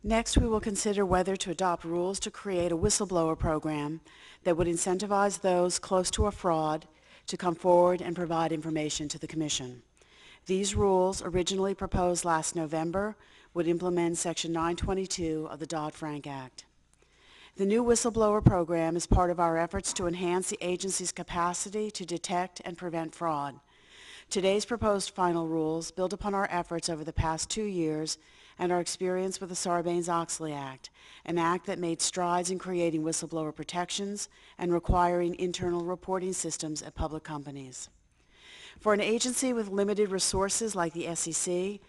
Next, we will consider whether to adopt rules to create a whistleblower program that would incentivize those close to a fraud to come forward and provide information to the Commission. These rules, originally proposed last November, would implement Section 922 of the Dodd-Frank Act. The new whistleblower program is part of our efforts to enhance the agency's capacity to detect and prevent fraud. Today's proposed final rules build upon our efforts over the past 2 years and our experience with the Sarbanes-Oxley Act, an act that made strides in creating whistleblower protections and requiring internal reporting systems at public companies. For an agency with limited resources like the SEC,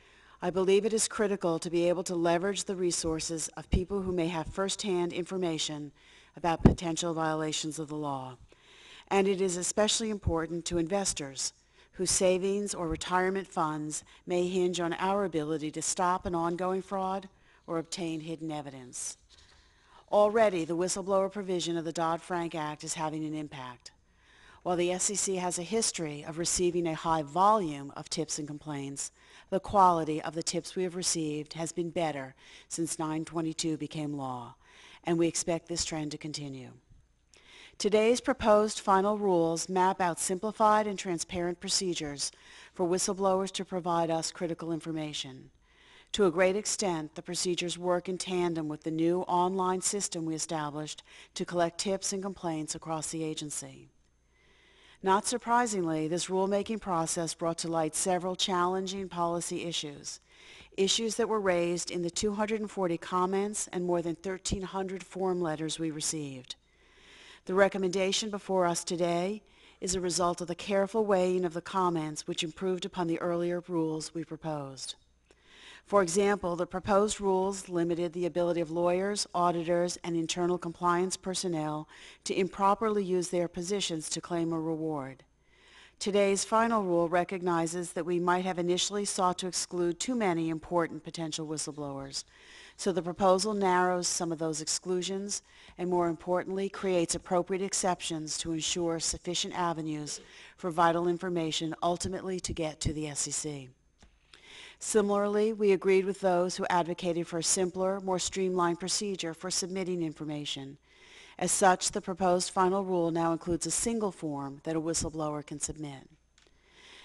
I believe it is critical to be able to leverage the resources of people who may have first-hand information about potential violations of the law. And it is especially important to investors whose savings or retirement funds may hinge on our ability to stop an ongoing fraud or obtain hidden evidence. Already, the whistleblower provision of the Dodd-Frank Act is having an impact. While the SEC has a history of receiving a high volume of tips and complaints, the quality of the tips we have received has been better since 922 became law, and we expect this trend to continue. Today's proposed final rules map out simplified and transparent procedures for whistleblowers to provide us critical information. To a great extent, the procedures work in tandem with the new online system we established to collect tips and complaints across the agency. Not surprisingly, this rulemaking process brought to light several challenging policy issues that were raised in the 240 comments and more than 1,300 form letters we received. The recommendation before us today is a result of the careful weighing of the comments which improved upon the earlier rules we proposed. For example, the proposed rules limited the ability of lawyers, auditors, and internal compliance personnel to improperly use their positions to claim a reward. Today's final rule recognizes that we might have initially sought to exclude too many important potential whistleblowers, so the proposal narrows some of those exclusions and, more importantly, creates appropriate exceptions to ensure sufficient avenues for vital information ultimately to get to the SEC. Similarly, we agreed with those who advocated for a simpler, more streamlined procedure for submitting information. As such, the proposed final rule now includes a single form that a whistleblower can submit.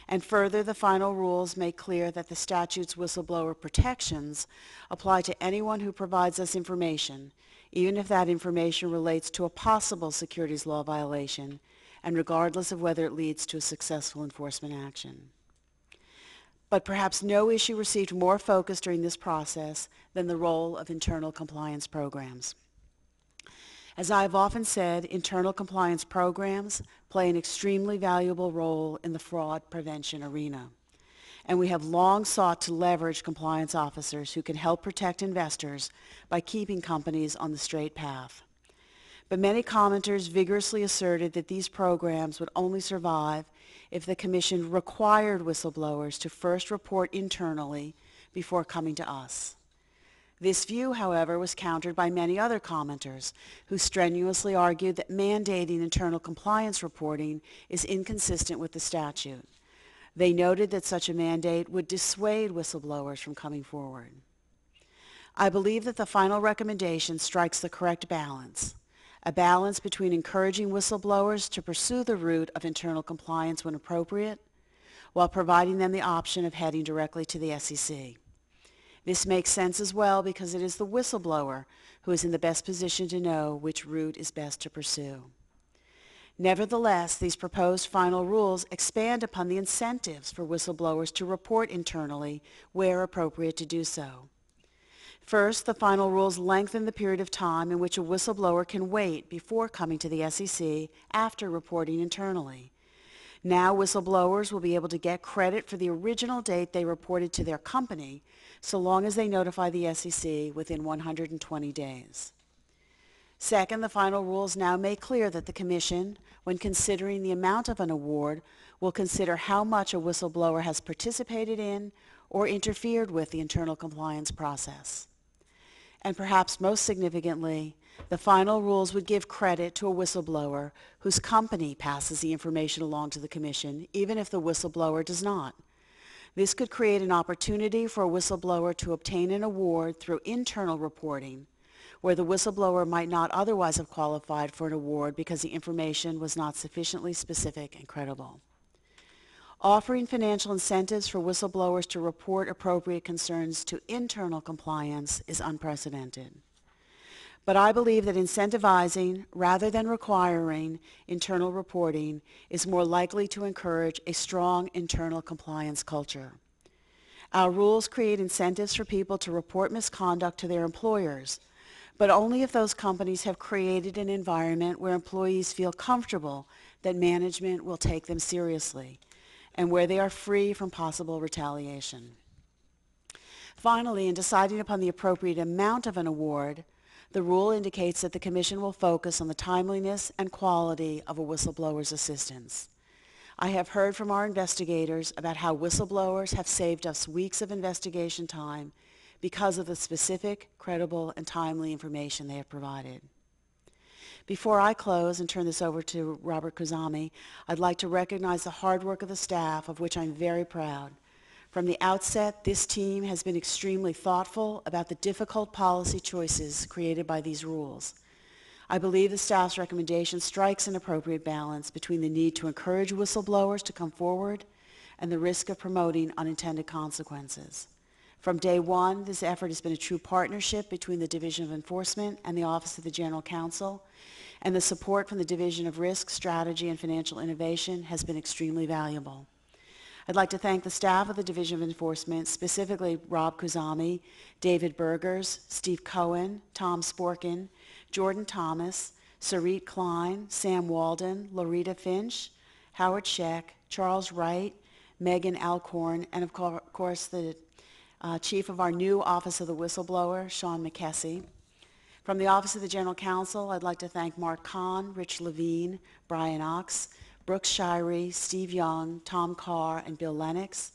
And further, the final rules make clear that the statute's whistleblower protections apply to anyone who provides us information, even if that information relates to a possible securities law violation, and regardless of whether it leads to a successful enforcement action. But perhaps no issue received more focus during this process than the role of internal compliance programs. As I have often said, internal compliance programs play an extremely valuable role in the fraud prevention arena. And we have long sought to leverage compliance officers who can help protect investors by keeping companies on the straight path. But many commenters vigorously asserted that these programs would only survive if the Commission required whistleblowers to first report internally before coming to us. This view, however, was countered by many other commenters who strenuously argued that mandating internal compliance reporting is inconsistent with the statute. They noted that such a mandate would dissuade whistleblowers from coming forward. I believe that the final recommendation strikes the correct balance, a balance between encouraging whistleblowers to pursue the route of internal compliance when appropriate, while providing them the option of heading directly to the SEC. This makes sense as well because it is the whistleblower who is in the best position to know which route is best to pursue. Nevertheless, these proposed final rules expand upon the incentives for whistleblowers to report internally where appropriate to do so. First, the final rules lengthen the period of time in which a whistleblower can wait before coming to the SEC after reporting internally. Now, whistleblowers will be able to get credit for the original date they reported to their company, so long as they notify the SEC within 120 days. Second, the final rules now make clear that the Commission, when considering the amount of an award, will consider how much a whistleblower has participated in or interfered with the internal compliance process. And perhaps most significantly, the final rules would give credit to a whistleblower whose company passes the information along to the Commission, even if the whistleblower does not. This could create an opportunity for a whistleblower to obtain an award through internal reporting, where the whistleblower might not otherwise have qualified for an award because the information was not sufficiently specific and credible. Offering financial incentives for whistleblowers to report appropriate concerns to internal compliance is unprecedented. But I believe that incentivizing, rather than requiring, internal reporting is more likely to encourage a strong internal compliance culture. Our rules create incentives for people to report misconduct to their employers, but only if those companies have created an environment where employees feel comfortable that management will take them seriously, and where they are free from possible retaliation. Finally, in deciding upon the appropriate amount of an award, the rule indicates that the Commission will focus on the timeliness and quality of a whistleblower's assistance. I have heard from our investigators about how whistleblowers have saved us weeks of investigation time because of the specific, credible, and timely information they have provided. Before I close and turn this over to Robert Khuzami, I'd like to recognize the hard work of the staff, of which I'm very proud. From the outset, this team has been extremely thoughtful about the difficult policy choices created by these rules. I believe the staff's recommendation strikes an appropriate balance between the need to encourage whistleblowers to come forward and the risk of promoting unintended consequences. From day one, this effort has been a true partnership between the Division of Enforcement and the Office of the General Counsel, and the support from the Division of Risk, Strategy, and Financial Innovation has been extremely valuable. I'd like to thank the staff of the Division of Enforcement, specifically Rob Khuzami, David Burgers, Steve Cohen, Tom Sporkin, Jordan Thomas, Sarit Klein, Sam Walden, Loretta Finch, Howard Scheck, Charles Wright, Megan Alcorn, and of course the Chief of our new Office of the Whistleblower, Sean McKessie. From the Office of the General Counsel, I'd like to thank Mark Kahn, Rich Levine, Brian Ox, Brooks Shirey, Steve Young, Tom Carr, and Bill Lennox.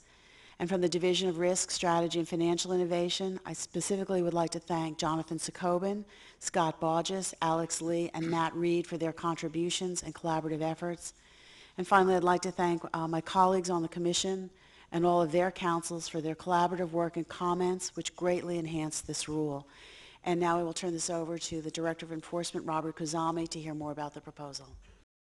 And from the Division of Risk, Strategy, and Financial Innovation, I specifically would like to thank Jonathan Sakobin, Scott Bodges, Alex Lee, and Matt Reed for their contributions and collaborative efforts. And finally, I'd like to thank my colleagues on the Commission and all of their counsels for their collaborative work and comments, which greatly enhanced this rule. And now I will turn this over to the Director of Enforcement, Robert Khuzami, to hear more about the proposal.